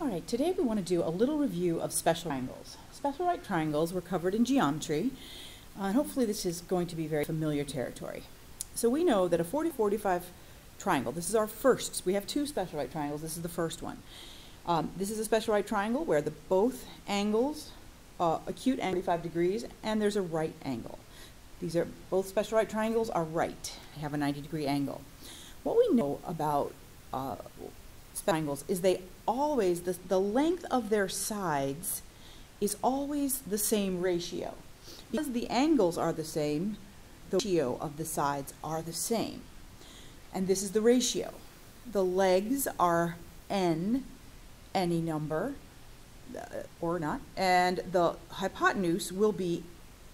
All right, today we want to do a little review of special triangles. Special right triangles were covered in geometry, and hopefully this is going to be very familiar territory. So we know that a 40-45 triangle, this is our first, we have two special right triangles, this is the first one. This is a special right triangle where both angles, acute angle 45 degrees, and there's a right angle. These are both special right triangles are right, they have a 90-degree angle. What we know about triangles is they always, the length of their sides is always the same ratio. Because the angles are the same, the ratio of the sides are the same. And this is the ratio. The legs are n, any number, or not, and the hypotenuse will be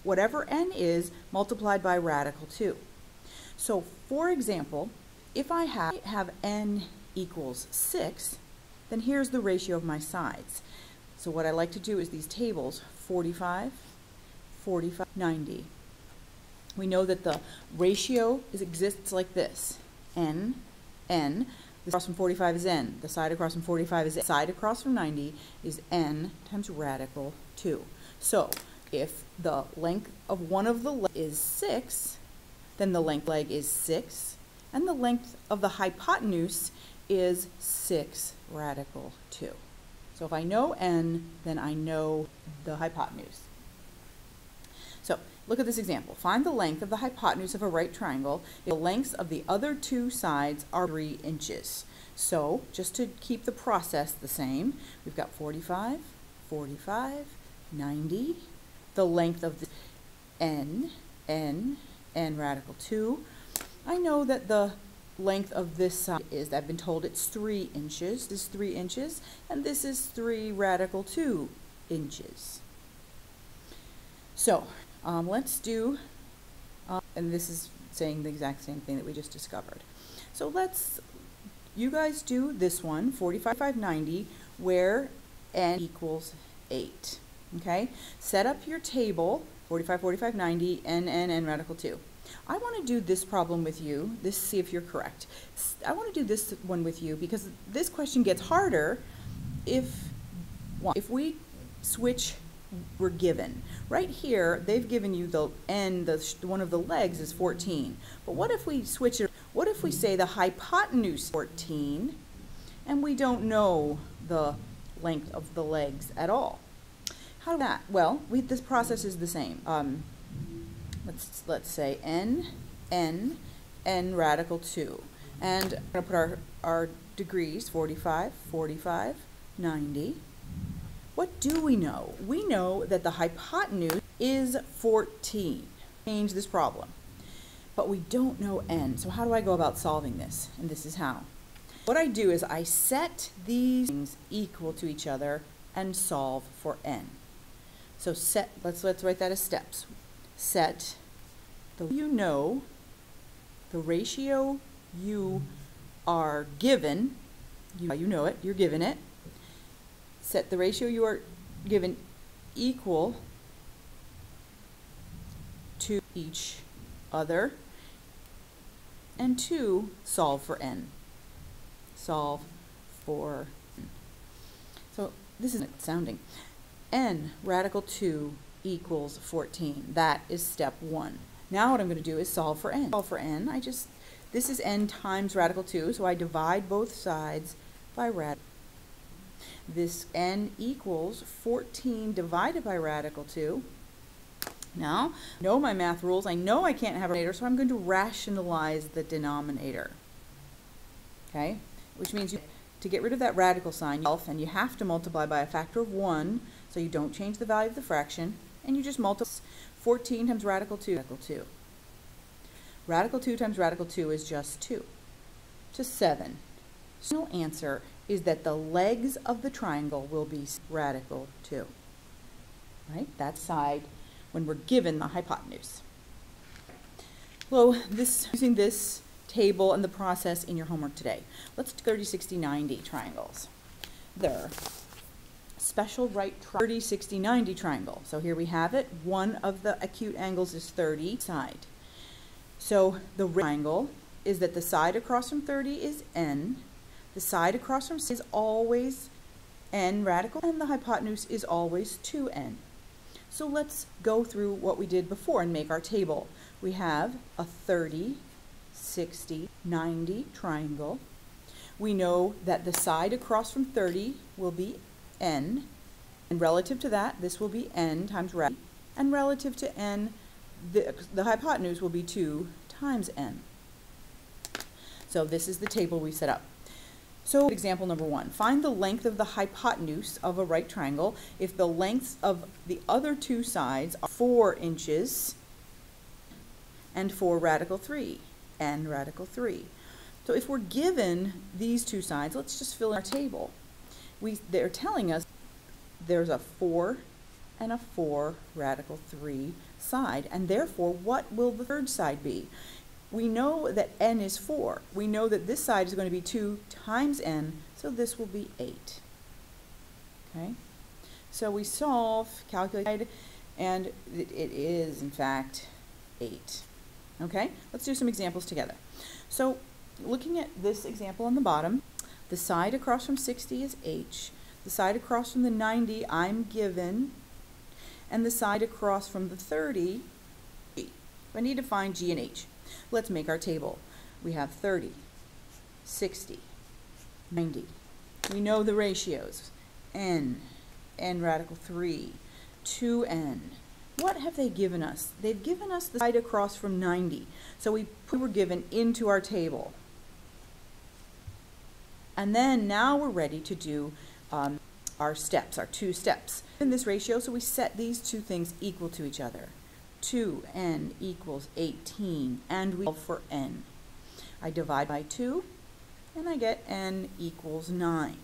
whatever n is multiplied by radical 2. So, for example, if I have n equals 6, then here's the ratio of my sides. So what I like to do is these tables, 45, 45, 90. We know that the ratio exists like this. N, the across from 45 is n. The side across from 45 is n. The side across from 90 is n times radical 2. So if the length of one of the legs is 6, then the length leg is 6, and the length of the hypotenuse is 6 radical 2. So if I know n, then I know the hypotenuse. So look at this example. Find the length of the hypotenuse of a right triangle if the lengths of the other two sides are 3 inches. So just to keep the process the same, we've got 45, 45, 90. The length of the n radical 2. I know that the length of this side is, I've been told it's 3 inches. This is 3 inches, and this is 3 radical 2 inches. So let's do, and this is saying the exact same thing that we just discovered. So you guys do this one, 45, 90, where n equals 8. Okay? Set up your table, 45, 45, 90, n radical 2. I want to do this problem with you, see if you're correct. I want to do this one with you because this question gets harder if we switch we're given. Right here, they've given you the n, one of the legs is 14. But what if we switch it? What if we say the hypotenuse is 14 and we don't know the length of the legs at all? How do that? Well, this process is the same. Let's say n radical 2. And I'm going to put our degrees, 45, 45, 90. What do we know? We know that the hypotenuse is 14. Change this problem. But we don't know n. So how do I go about solving this? And this is how. What I do is I set these things equal to each other and solve for n. So let's write that as steps. Set the ratio you are given, you know it, you're given it. Set the ratio you are given equal to each other, and 2, solve for n. Solve for n. So this isn't sounding. N radical 2 equals 14. That is step 1. Now what I'm going to do is solve for n. Solve for n, this is n times radical 2, so I divide both sides by radical. This n equals 14 divided by radical 2. Now, I know my math rules. I know I can't have a denominator, so I'm going to rationalize the denominator. Okay? Which means to get rid of that radical sign, and you have to multiply by a factor of 1, so you don't change the value of the fraction, and you just multiply 14 times radical 2, radical 2. Radical 2 times radical 2 is just 2. To 7. So the answer is that the legs of the triangle will be radical 2. Right? That side when we're given the hypotenuse. So using this table and the process in your homework today. Let's do 30, 60, 90 triangles. They're special right 30, 60, 90 triangle. So here we have it. One of the acute angles is 30 side. So the triangle is that the side across from 30 is n. The side across from 6 is always n radical, and the hypotenuse is always 2n. So let's go through what we did before and make our table. We have a 30, 60, 90 triangle. We know that the side across from 30 will be n, and relative to that, this will be n times radical, and relative to n, the hypotenuse will be 2 times n. So this is the table we set up. So example number 1, find the length of the hypotenuse of a right triangle if the lengths of the other two sides are 4 inches and 4 radical 3, n radical 3. So if we're given these two sides, let's just fill in our table. They're telling us there's a 4 and a 4 radical 3 side, and therefore what will the third side be? We know that n is 4. We know that this side is going to be 2 times n, so this will be 8. Okay? So we solve, calculate, and it is, in fact, 8. Okay? Let's do some examples together. So looking at this example on the bottom, the side across from 60 is h, the side across from the 90 I'm given, and the side across from the 30, g. I need to find g and h. Let's make our table. We have 30, 60, 90. We know the ratios. n radical 3, 2n. What have they given us? They've given us the side across from 90. So we were given into our table. And then now we're ready to do our steps, our 2 steps in this ratio. So we set these two things equal to each other. 2n equals 18, and we solve for n. I divide by 2, and I get n equals 9.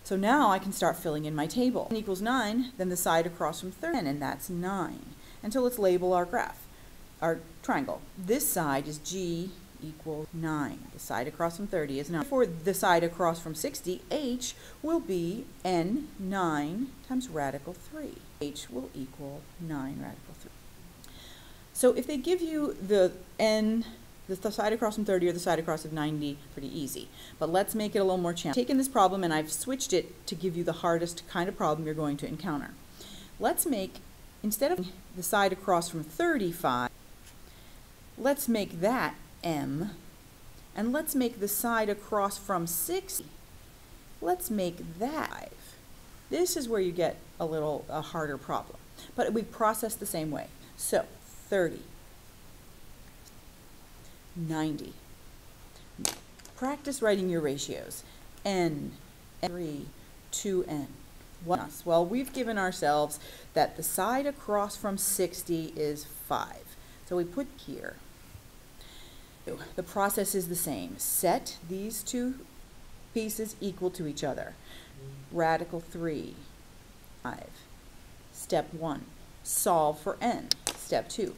So now I can start filling in my table. N equals 9, then the side across from 30, and that's 9. And so let's label our graph, our triangle. This side is g equals 9. The side across from 30 is 9. For the side across from 60, h will be n 9 times radical 3. H will equal 9 radical 3. So if they give you the n, the side across from 30 or the side across of 90, pretty easy. But let's make it a little more challenging. I've taken this problem and I've switched it to give you the hardest kind of problem you're going to encounter. Let's make, instead of the side across from 35, let's make that m, and let's make the side across from 60, let's make that 5. This is where you get a harder problem. But we process the same way. So 30, 90. Practice writing your ratios. n, 3, 2n. Well, we've given ourselves that the side across from 60 is 5. So we put here. The process is the same. Set these two pieces equal to each other. Radical 3, 5. Step 1, solve for n. Step 2,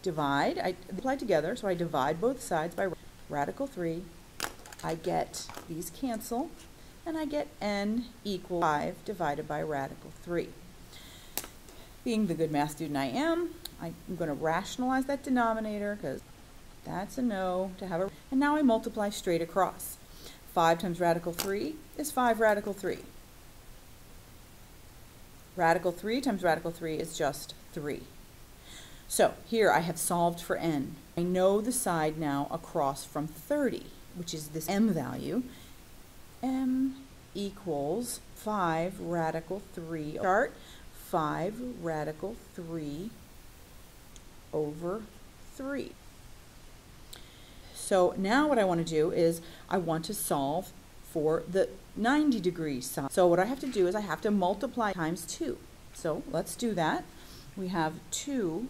divide. I apply together, so I divide both sides by radical 3. I get these cancel, and I get n equals 5 divided by radical 3. Being the good math student I am, I'm going to rationalize that denominator because that's a no to have a, and now I multiply straight across. 5 times radical 3 is 5 radical 3. Radical 3 times radical 3 is just 3. So here I have solved for n. I know the side now across from 30, which is this m value. M equals 5 radical 3. Start 5 radical 3 over 3. So now what I want to do is I want to solve for the 90-degree side. So what I have to do is I have to multiply times 2. So let's do that. We have 2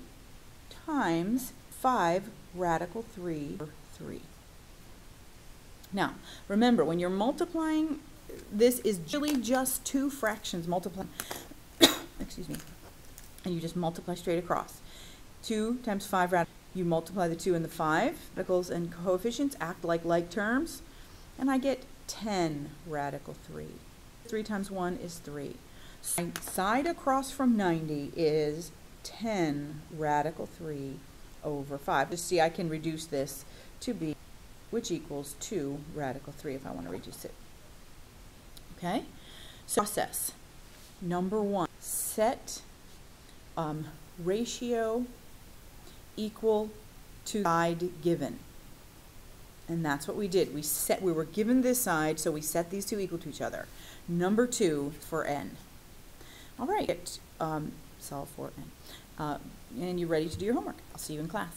times 5 radical 3 over 3. Now, remember, when you're multiplying, this is really just two fractions multiplying. Excuse me. And you just multiply straight across. 2 times 5 radical. You multiply the 2 and the 5. Radicals and coefficients act like terms. And I get 10 radical 3. 3 times 1 is 3. So side across from 90 is 10 radical 3 over 5. Just see, I can reduce this to be, which equals 2 radical 3 if I want to reduce it. Okay? So process. Number one, set ratio equal to side given. And that's what we did. We were given this side, so we set these two equal to each other. Number two for n. All right, solve for n. And you're ready to do your homework. I'll see you in class.